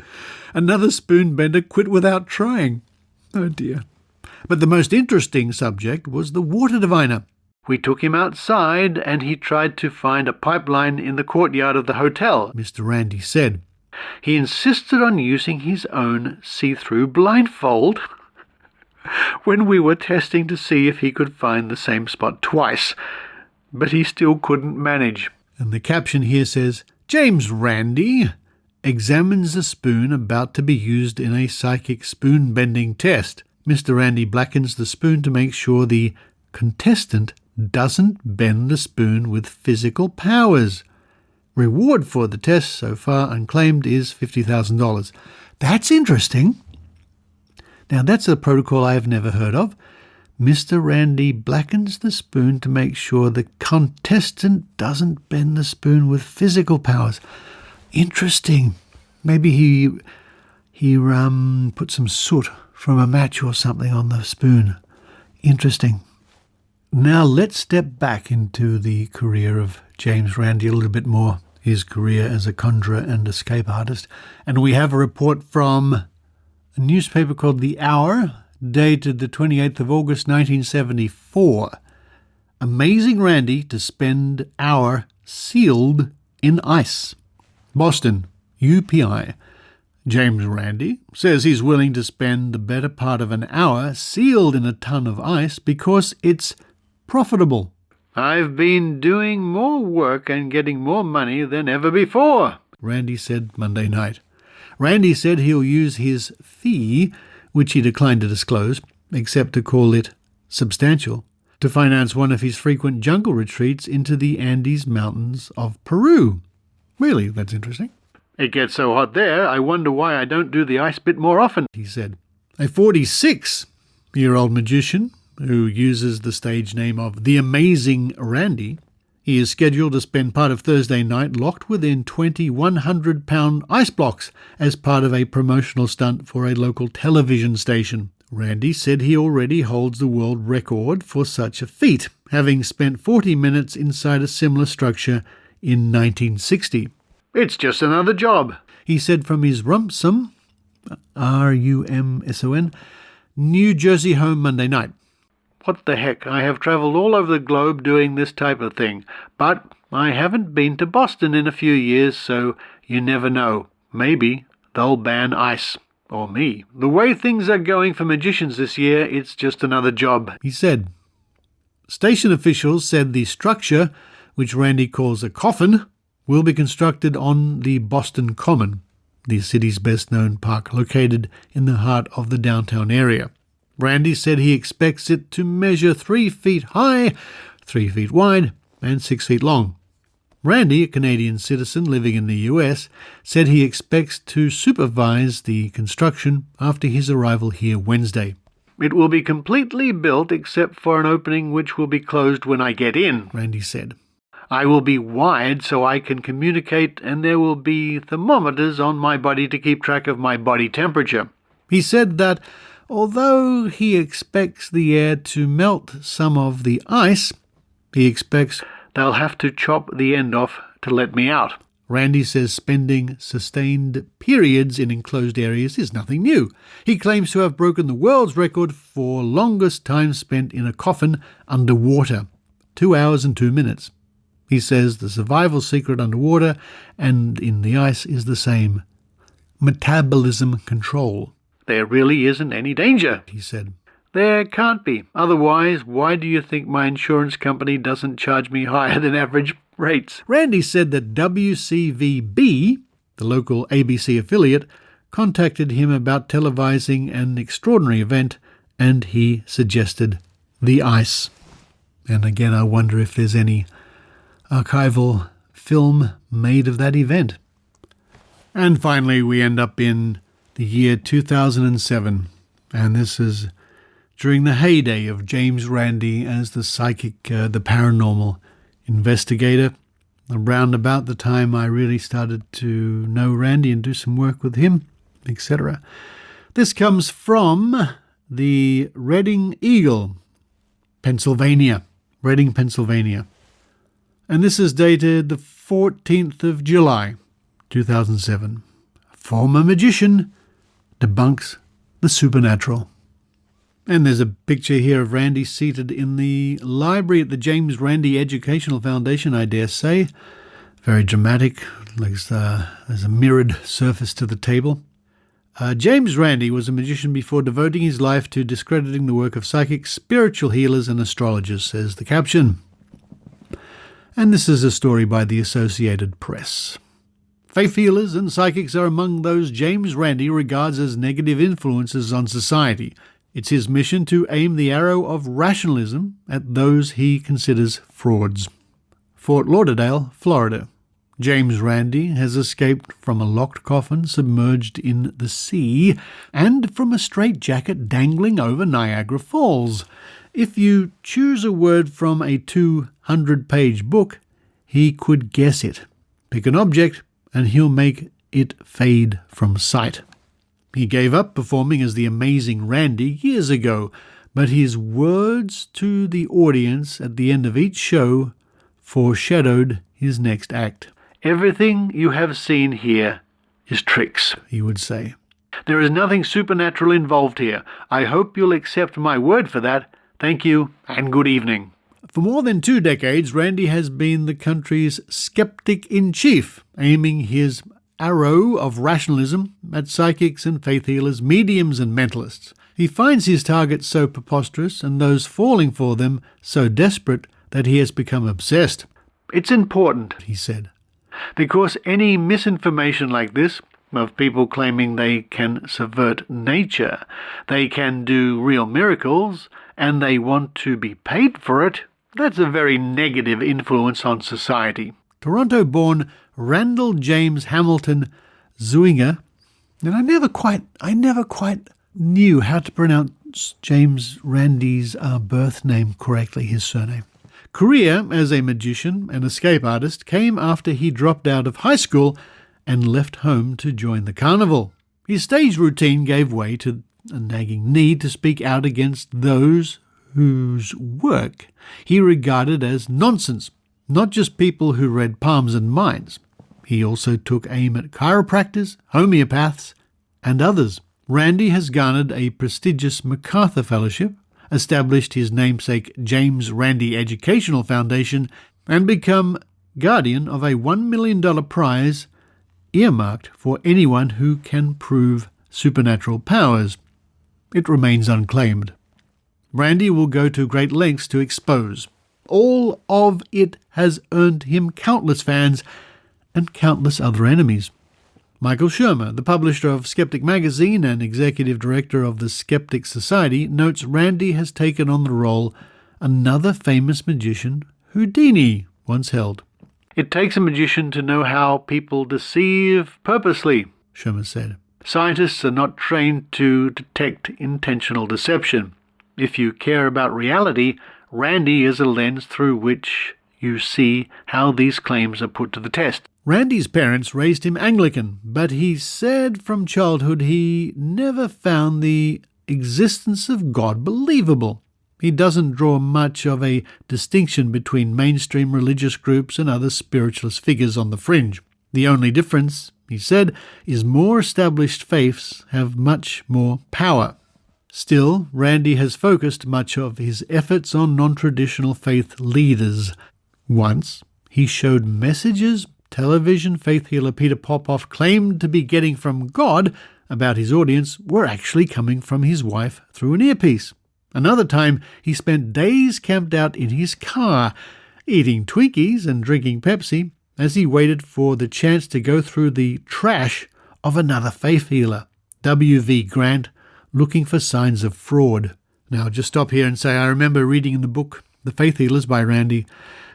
Another spoon bender quit without trying. Oh dear. But the most interesting subject was the water diviner. We took him outside and he tried to find a pipeline in the courtyard of the hotel, Mr. Randi said. He insisted on using his own see-through blindfold when we were testing to see if he could find the same spot twice, but he still couldn't manage. And the caption here says, James Randi examines a spoon about to be used in a psychic spoon-bending test. Mr. Randi blackens the spoon to make sure the contestant doesn't bend the spoon with physical powers. Reward for the test so far unclaimed is $50,000. That's interesting. Now that's a protocol I have never heard of. Mr. Randi blackens the spoon to make sure the contestant doesn't bend the spoon with physical powers. Interesting. Maybe he put some soot from a match or something on the spoon. Interesting. Now let's step back into the career of James Randi a little bit more, his career as a conjurer and escape artist. And we have a report from a newspaper called The Hour, dated the 28th of August 1974. Amazing Randi to spend hour sealed in ice. Boston, UPI. James Randi says he's willing to spend the better part of an hour sealed in a ton of ice because it's profitable. I've been doing more work and getting more money than ever before, Randi said Monday night. Randi said he'll use his fee, which he declined to disclose, except to call it substantial, to finance one of his frequent jungle retreats into the Andes Mountains of Peru. Really, that's interesting. It gets so hot there, I wonder why I don't do the ice bit more often, he said. A 46-year-old magician who uses the stage name of The Amazing Randi. He is scheduled to spend part of Thursday night locked within 20 100-pound ice blocks as part of a promotional stunt for a local television station. Randi said he already holds the world record for such a feat, having spent 40 minutes inside a similar structure in 1960. It's just another job, he said from his Rumson, R-U-M-S-O-N, New Jersey home Monday night. What the heck, I have travelled all over the globe doing this type of thing, but I haven't been to Boston in a few years, so you never know. Maybe they'll ban ice. Or me. The way things are going for magicians this year, it's just another job, he said. Station officials said the structure, which Randi calls a coffin, will be constructed on the Boston Common, the city's best-known park located in the heart of the downtown area. Randi said he expects it to measure 3 feet high, 3 feet wide, and 6 feet long. Randi, a Canadian citizen living in the US, said he expects to supervise the construction after his arrival here Wednesday. It will be completely built except for an opening which will be closed when I get in, Randi said. I will be wide so I can communicate, and there will be thermometers on my body to keep track of my body temperature. He said that although he expects the air to melt some of the ice, he expects they'll have to chop the end off to let me out. Randi says spending sustained periods in enclosed areas is nothing new. He claims to have broken the world's record for longest time spent in a coffin underwater, 2 hours and 2 minutes. He says the survival secret underwater and in the ice is the same: metabolism control. There really isn't any danger, he said. There can't be. Otherwise, why do you think my insurance company doesn't charge me higher than average rates? Randi said that WCVB, the local ABC affiliate, contacted him about televising an extraordinary event, and he suggested the ice. And again, I wonder if there's any archival film made of that event. And finally, we end up in the year 2007, and this is during the heyday of James Randi as the psychic, the paranormal investigator, around about the time I really started to know Randi and do some work with him, etc. This comes from the Reading Eagle, Pennsylvania. Reading, Pennsylvania. And this is dated the 14th of July, 2007. Former magician debunks the supernatural. And there's a picture here of Randi seated in the library at the James Randi Educational Foundation, I dare say. Very dramatic. There's a mirrored surface to the table. James Randi was a magician before devoting his life to discrediting the work of psychics, spiritual healers, and astrologers, says the caption. And this is a story by the Associated Press. Faith healers and psychics are among those James Randi regards as negative influences on society. It's his mission to aim the arrow of rationalism at those he considers frauds. Fort Lauderdale, Florida. James Randi has escaped from a locked coffin submerged in the sea and from a straitjacket dangling over Niagara Falls. If you choose a word from a 200-page book, he could guess it. Pick an object and he'll make it fade from sight. He gave up performing as the amazing Randi years ago, but his words to the audience at the end of each show foreshadowed his next act. Everything you have seen here is tricks, he would say. There is nothing supernatural involved here. I hope you'll accept my word for that. Thank you, and good evening. For more than 2 decades, Randi has been the country's skeptic-in-chief, aiming his arrow of rationalism at psychics and faith healers, mediums and mentalists. He finds his targets so preposterous and those falling for them so desperate that he has become obsessed. It's important, he said, because any misinformation like this, of people claiming they can subvert nature, they can do real miracles, and they want to be paid for it, that's a very negative influence on society. Toronto-born Randall James Hamilton Zuinger, and I never quite knew how to pronounce James Randi's birth name correctly, his surname. Career as a magician and escape artist came after he dropped out of high school and left home to join the carnival. His stage routine gave way to a nagging need to speak out against those whose work he regarded as nonsense, not just people who read palms and minds. He also took aim at chiropractors, homeopaths, and others. Randi has garnered a prestigious MacArthur Fellowship, established his namesake James Randi Educational Foundation, and become guardian of a $1 million prize earmarked for anyone who can prove supernatural powers. It remains unclaimed. Randi will go to great lengths to expose. All of it has earned him countless fans and countless other enemies. Michael Shermer, the publisher of Skeptic magazine and executive director of the Skeptic Society, notes Randi has taken on the role another famous magician, Houdini, once held. It takes a magician to know how people deceive purposely, Shermer said. Scientists are not trained to detect intentional deception. If you care about reality, Randi is a lens through which you see how these claims are put to the test. Randi's parents raised him Anglican, but he said from childhood he never found the existence of God believable. He doesn't draw much of a distinction between mainstream religious groups and other spiritualist figures on the fringe. The only difference, he said, is more established faiths have much more power. Still, Randi has focused much of his efforts on non-traditional faith leaders. Once, he showed messages television faith healer Peter Popoff claimed to be getting from God about his audience were actually coming from his wife through an earpiece. Another time, he spent days camped out in his car, eating Twinkies and drinking Pepsi as he waited for the chance to go through the trash of another faith healer, W.V. Grant, looking for signs of fraud. Now, just stop here and say, I remember reading in the book, The Faith Healers by Randi,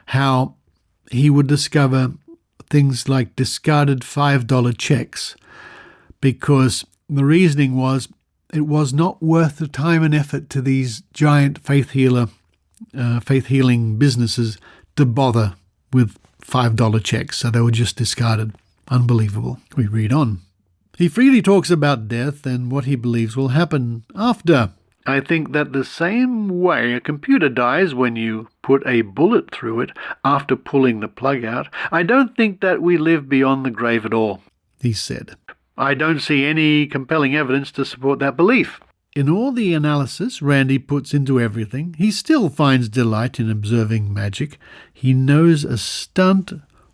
how he would discover things like discarded $5 checks because the reasoning was it was not worth the time and effort to these giant faith healing businesses to bother with $5 checks, so they were just discarded. Unbelievable. We read on. He freely talks about death and what he believes will happen after. I think that the same way a computer dies when you put a bullet through it after pulling the plug out, I don't think that we live beyond the grave at all, he said. I don't see any compelling evidence to support that belief. In all the analysis Randi puts into everything, he still finds delight in observing magic. He knows a stunt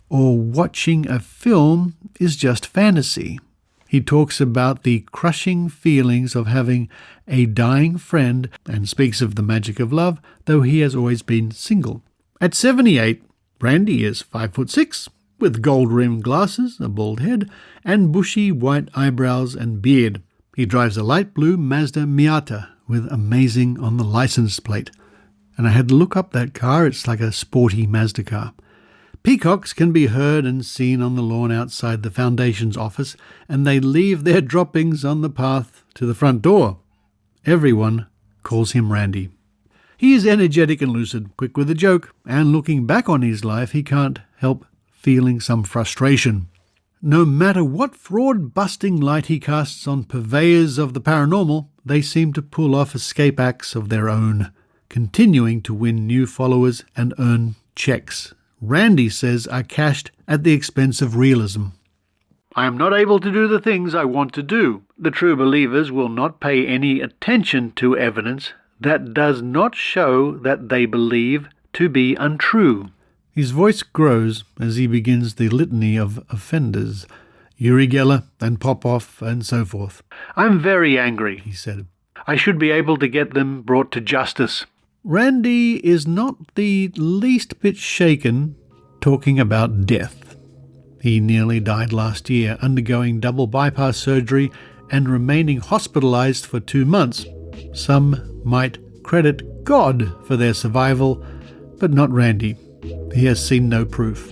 or watching a film is just fantasy. He talks about the crushing feelings of having a dying friend and speaks of the magic of love, though he has always been single. At 78, Randi is 5'6", with gold-rimmed glasses, a bald head, and bushy white eyebrows and beard. He drives a light blue Mazda Miata with amazing on the license plate. And I had to look up that car. It's like a sporty Mazda car. Peacocks can be heard and seen on the lawn outside the Foundation's office, and they leave their droppings on the path to the front door. Everyone calls him Randi. He is energetic and lucid, quick with a joke, and looking back on his life, he can't help feeling some frustration. No matter what fraud-busting light he casts on purveyors of the paranormal, they seem to pull off escape acts of their own, continuing to win new followers and earn checks Randi says are cashed at the expense of realism. I am not able to do the things I want to do. The true believers will not pay any attention to evidence that does not show that they believe to be untrue. His voice grows as he begins the litany of offenders, Uri Geller and Popov and so forth. I'm very angry, he said. I should be able to get them brought to justice. Randi is not the least bit shaken talking about death. He nearly died last year, undergoing double bypass surgery and remaining hospitalized for 2 months. Some might credit God for their survival, but not Randi. He has seen no proof.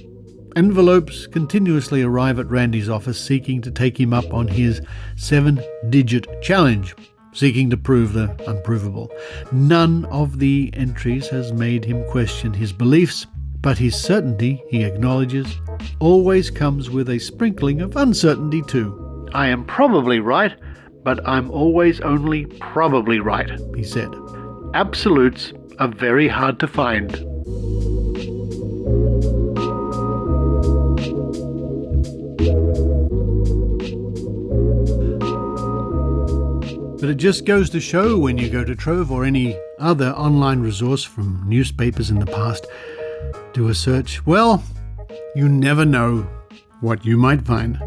Envelopes continuously arrive at Randi's office seeking to take him up on his 7-digit challenge, seeking to prove the unprovable. None of the entries has made him question his beliefs, but his certainty, he acknowledges, always comes with a sprinkling of uncertainty too. I am probably right, but I'm always only probably right, he said. Absolutes are very hard to find. But it just goes to show when you go to Trove or any other online resource from newspapers in the past, do a search, well, you never know what you might find.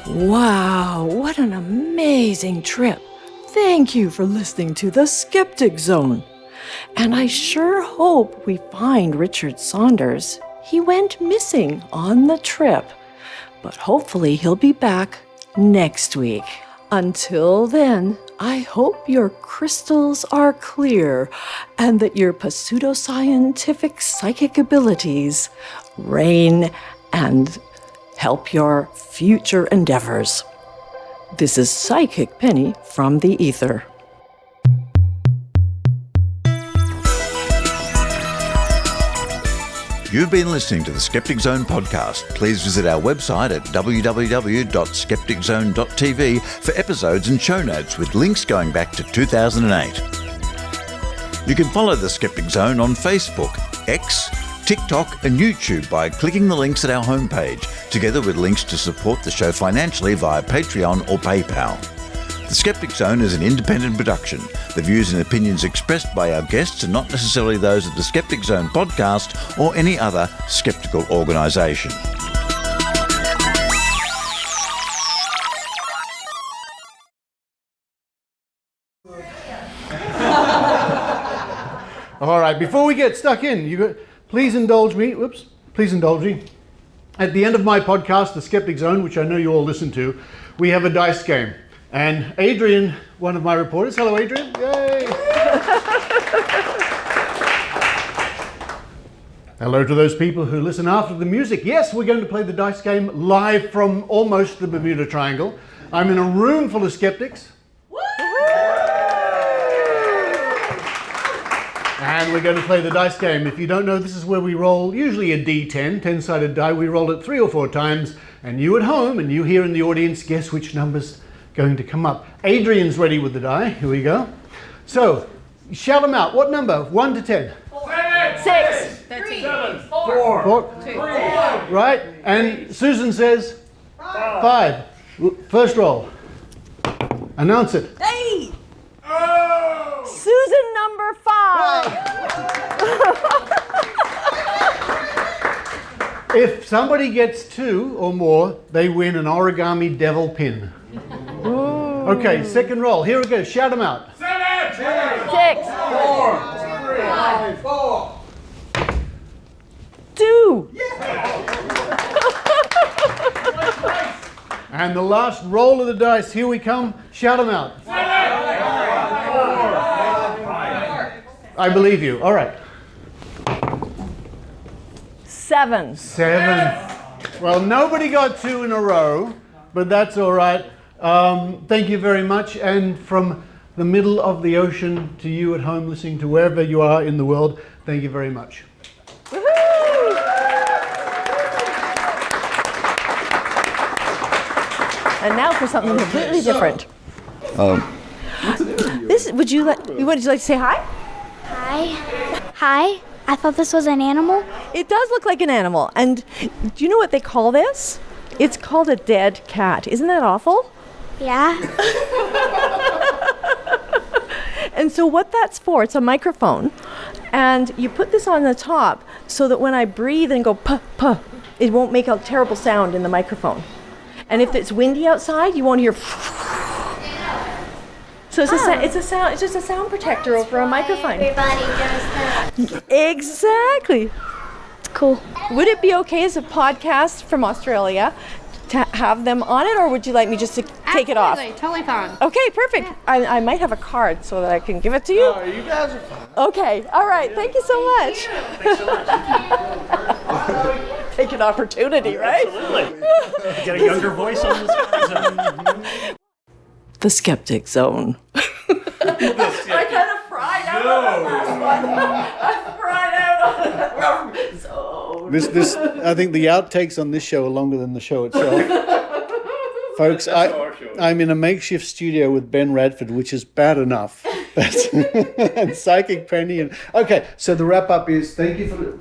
Wow, what an amazing trip. Thank you for listening to the Skeptic Zone. And I sure hope we find Richard Saunders. He went missing on the trip, but hopefully he'll be back next week. Until then, I hope your crystals are clear and that your pseudoscientific psychic abilities reign and help your future endeavors. This is Psychic Penny from the Ether. You've been listening to the Skeptic Zone podcast. Please visit our website at www.skepticzone.tv for episodes and show notes with links going back to 2008. You can follow the Skeptic Zone on Facebook, X, TikTok and YouTube by clicking the links at our homepage, together with links to support the show financially via Patreon or PayPal. The The Skeptic Zone is an independent production. The views and opinions expressed by our guests are not necessarily those of the Skeptic Zone podcast or any other skeptical organisation. All right, before we get stuck in, please indulge me. Please indulge me. At the end of my podcast, The Skeptic Zone, which I know you all listen to, we have a dice game. And Adrienne, one of my reporters, hello Adrienne, yay! Hello to those people who listen after the music. Yes, we're going to play the dice game live from almost the Bermuda Triangle. I'm in a room full of skeptics. And we're going to play the dice game. If you don't know, this is where we roll usually a D10, 10-sided die. We roll it 3 or 4 times, and you at home and you here in the audience guess which number's going to come up. Adrienne's ready with the die. Here we go. So, shout them out. What number? 1 to 10? 6, 13, 4, 2, right? And Susan says 5. First roll. Announce it. Hey! Susan number 5. If somebody gets 2 or more, they win an origami devil pin. Ooh. Okay, second roll. Here it goes. Shout them out. 6, 4, 2. And the last roll of the dice. Here we come. Shout them out. I believe you. All right. 7. Well, nobody got 2 in a row, but that's all right. Thank you very much. And from the middle of the ocean to you at home listening to wherever you are in the world, thank you very much. Woohoo! And now for something completely different. Would you like to say hi? Hi. I thought this was an animal. It does look like an animal. And do you know what they call this? It's called a dead cat. Isn't that awful? Yeah. And so what that's for, it's a microphone. And you put this on the top so that when I breathe and go puh, puh, it won't make a terrible sound in the microphone. And if it's windy outside, you won't hear. So it's it's just a sound protector over a microphone. Everybody does that. Exactly. Cool. Would it be okay as a podcast from Australia to have them on it, or would you like me just to take it off? Totally fine. Okay, perfect. I might have a card so that I can give it to you. Oh, you guys are fine. Okay, all right. Thank you so much. Thanks so much. Take an opportunity, right? Absolutely. Get a younger voice on this. The Skeptic Zone. I kind of fried out on the last one. I fried out on the zone. This I think the outtakes on this show are longer than the show itself. Folks, I'm in a makeshift studio with Ben Radford, which is bad enough. And Psychic Penny. Okay, so the wrap up is thank you for